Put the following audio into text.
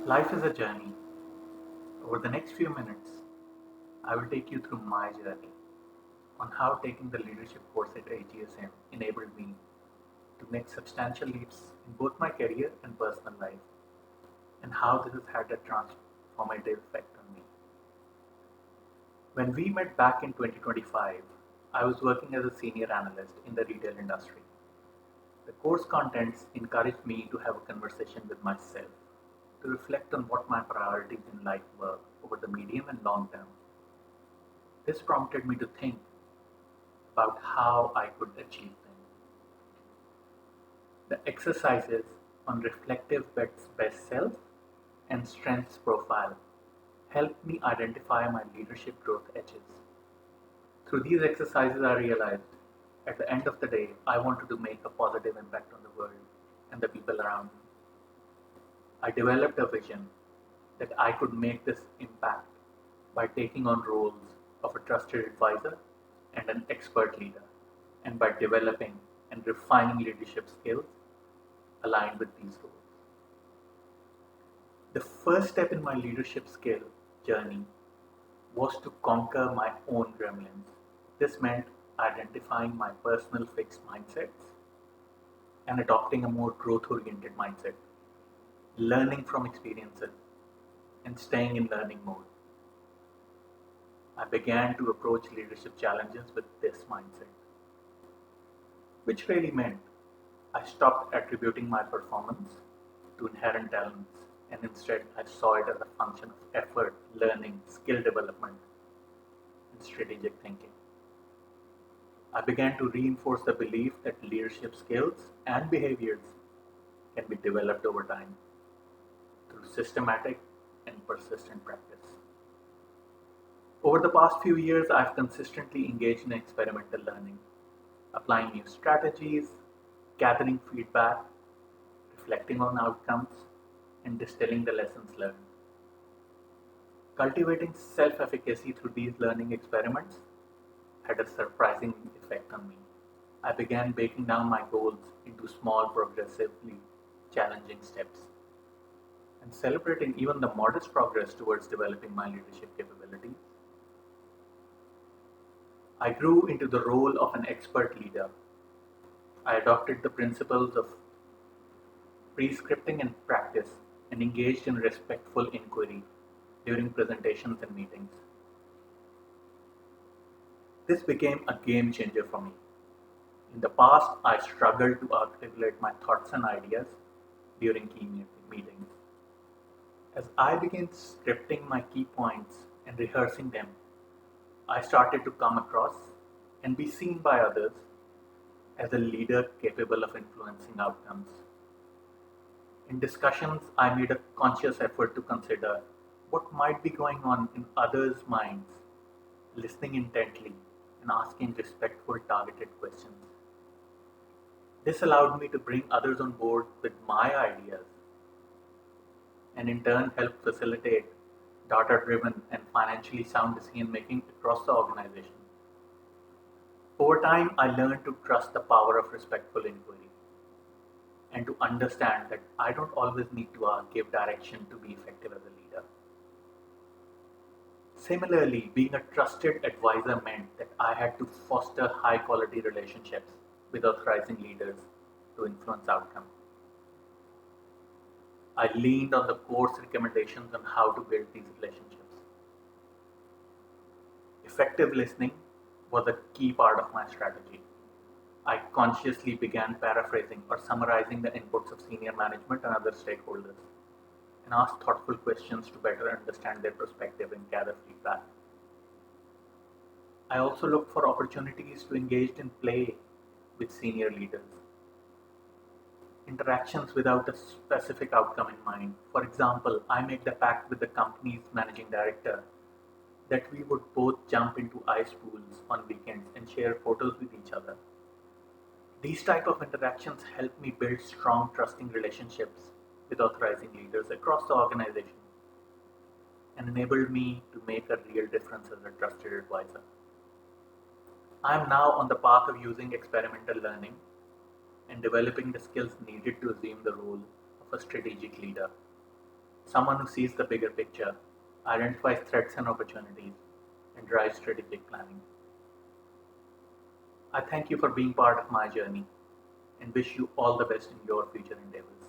Life is a journey. Over the next few minutes, I will take you through my journey on how taking the leadership course at AGSM enabled me to make substantial leaps in both my career and personal life, and how this has had a transformative effect on me. When we met back in 2025, I was working as a senior analyst in the retail industry. The course contents encouraged me to have a conversation with myself, to reflect on what my priorities in life were over the medium and long term. This prompted me to think about how I could achieve them. The exercises on reflective best self and strengths profile helped me identify my leadership growth edges. Through these exercises, I realized at the end of the day, I wanted to make a positive impact on the world and the people around me. I developed a vision that I could make this impact by taking on roles of a trusted advisor and an expert leader, and by developing and refining leadership skills aligned with these roles. The first step in my leadership skill journey was to conquer my own gremlins. This meant identifying my personal fixed mindsets and adopting a more growth oriented mindset, learning from experiences, and staying in learning mode. I began to approach leadership challenges with this mindset, which really meant I stopped attributing my performance to inherent talents, and instead I saw it as a function of effort, learning, skill development, and strategic thinking. I began to reinforce the belief that leadership skills and behaviors can be developed over time through systematic and persistent practice. Over the past few years, I've consistently engaged in experimental learning, applying new strategies, gathering feedback, reflecting on outcomes, and distilling the lessons learned. Cultivating self efficacy through these learning experiments had a surprising effect on me. I began breaking down my goals into small, progressively challenging steps and celebrating even the modest progress towards developing my leadership capabilities. I grew into the role of an expert leader. I adopted the principles of pre-scripting and practice and engaged in respectful inquiry during presentations and meetings. This became a game changer for me. In the past, I struggled to articulate my thoughts and ideas during key meetings. As I began scripting my key points and rehearsing them, I started to come across and be seen by others as a leader capable of influencing outcomes. In discussions, I made a conscious effort to consider what might be going on in others' minds, listening intently and asking respectful, targeted questions. This allowed me to bring others on board with my ideas and in turn help facilitate data-driven and financially sound decision-making across the organization. Over time, I learned to trust the power of respectful inquiry and to understand that I don't always need to give direction to be effective as a leader. Similarly, being a trusted advisor meant that I had to foster high-quality relationships with authorizing leaders to influence outcomes. I leaned on the course recommendations on how to build these relationships. Effective listening was a key part of my strategy. I consciously began paraphrasing or summarizing the inputs of senior management and other stakeholders, and asked thoughtful questions to better understand their perspective and gather feedback. I also looked for opportunities to engage in play with senior leaders. Interactions without a specific outcome in mind. For example, I made the pact with the company's managing director that we would both jump into ice pools on weekends and share photos with each other. These type of interactions help me build strong, trusting relationships with authorizing leaders across the organization and enabled me to make a real difference as a trusted advisor. I am now on the path of using experimental learning and developing the skills needed to assume the role of a strategic leader. someone who sees the bigger picture, identifies threats and opportunities, and drives strategic planning. I thank you for being part of my journey and wish you all the best in your future endeavors.